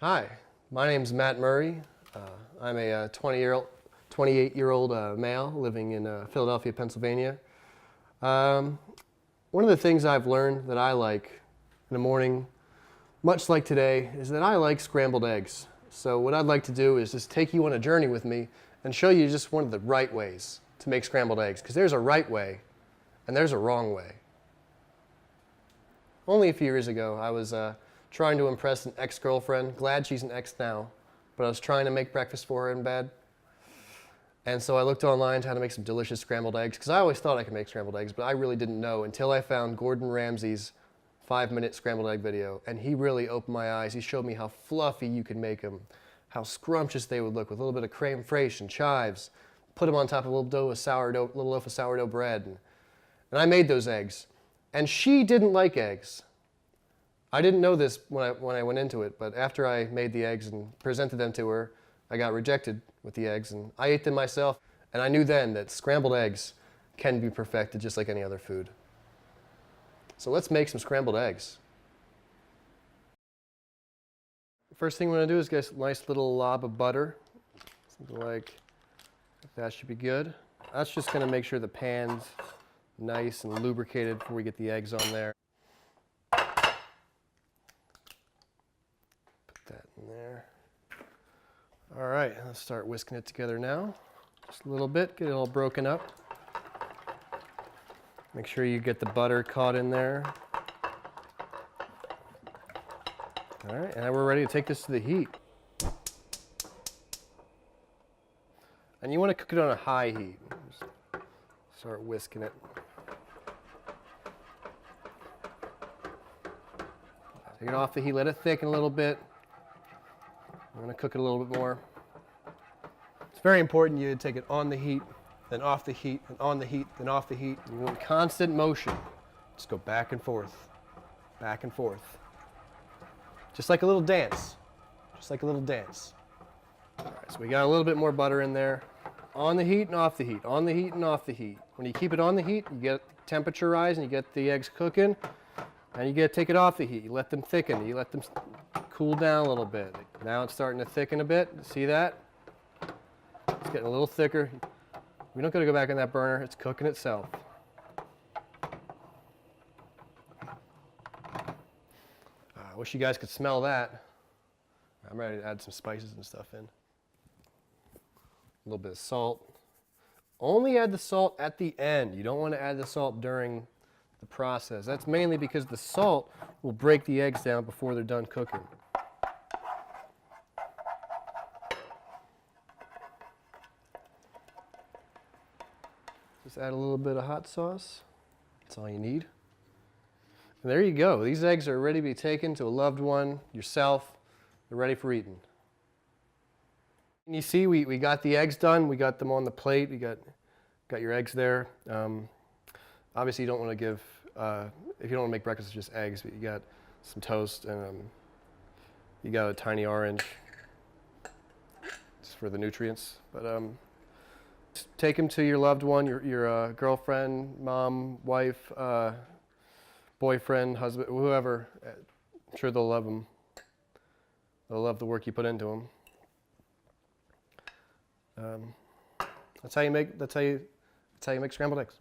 Hi, my name's Matt Murray. I'm a 28-year-old male living in Philadelphia, Pennsylvania. One of the things I've learned that I like in the morning, much like today, is that I like scrambled eggs. So what I'd like to do is just take you on a journey with me and show you just one of the right ways to make scrambled eggs, because there's a right way and there's a wrong way. Only a few years ago, I was trying to impress an ex-girlfriend. Glad she's an ex now, but I was trying to make breakfast for her in bed. And so I looked online to how to make some delicious scrambled eggs, because I always thought I could make scrambled eggs, but I really didn't know until I found Gordon Ramsay's 5-minute scrambled egg video, and he really opened my eyes. He showed me how fluffy you could make them, how scrumptious they would look with a little bit of creme fraiche and chives. Put them on top of a little loaf of sourdough bread, and I made those eggs. And she didn't like eggs. I didn't know this when I went into it, but after I made the eggs and presented them to her, I got rejected with the eggs, and I ate them myself, and I knew then that scrambled eggs can be perfected just like any other food. So let's make some scrambled eggs. First thing we're going to do is get a nice little lob of butter. Something like that should be good. That's just going to make sure the pan's nice and lubricated before we get the eggs on there. That in there. All right, let's start whisking it together now. Just a little bit, get it all broken up. Make sure you get the butter caught in there. All right, and now we're ready to take this to the heat. And you want to cook it on a high heat. Just start whisking it. Take it off the heat, let it thicken a little bit. I'm going to cook it a little bit more. It's very important you take it on the heat, then off the heat, and on the heat, then off the heat. You want constant motion. Just go back and forth, back and forth. Just like a little dance. Just like a little dance. All right, so we got a little bit more butter in there. On the heat and off the heat, on the heat and off the heat. When you keep it on the heat, you get temperature rise and you get the eggs cooking. And you get to take it off the heat. You let them thicken. You let them cool down a little bit. Now it's starting to thicken a bit. See that? It's getting a little thicker. We don't got to go back in that burner. It's cooking itself. I wish you guys could smell that. I'm ready to add some spices and stuff in. A little bit of salt. Only add the salt at the end. You don't want to add the salt during the process. That's mainly because the salt will break the eggs down before they're done cooking. Just add a little bit of hot sauce. That's all you need. And there you go. These eggs are ready to be taken to a loved one, yourself. They're ready for eating. And you see, we got the eggs done. We got them on the plate. You got your eggs there. Obviously, you don't want to give, if you don't want to make breakfast, it's just eggs, but you got some toast and you got a tiny orange. It's for the nutrients. But take them to your loved one, your girlfriend, mom, wife, boyfriend, husband, whoever. I'm sure they'll love them. They'll love the work you put into them. That's how you make scrambled eggs.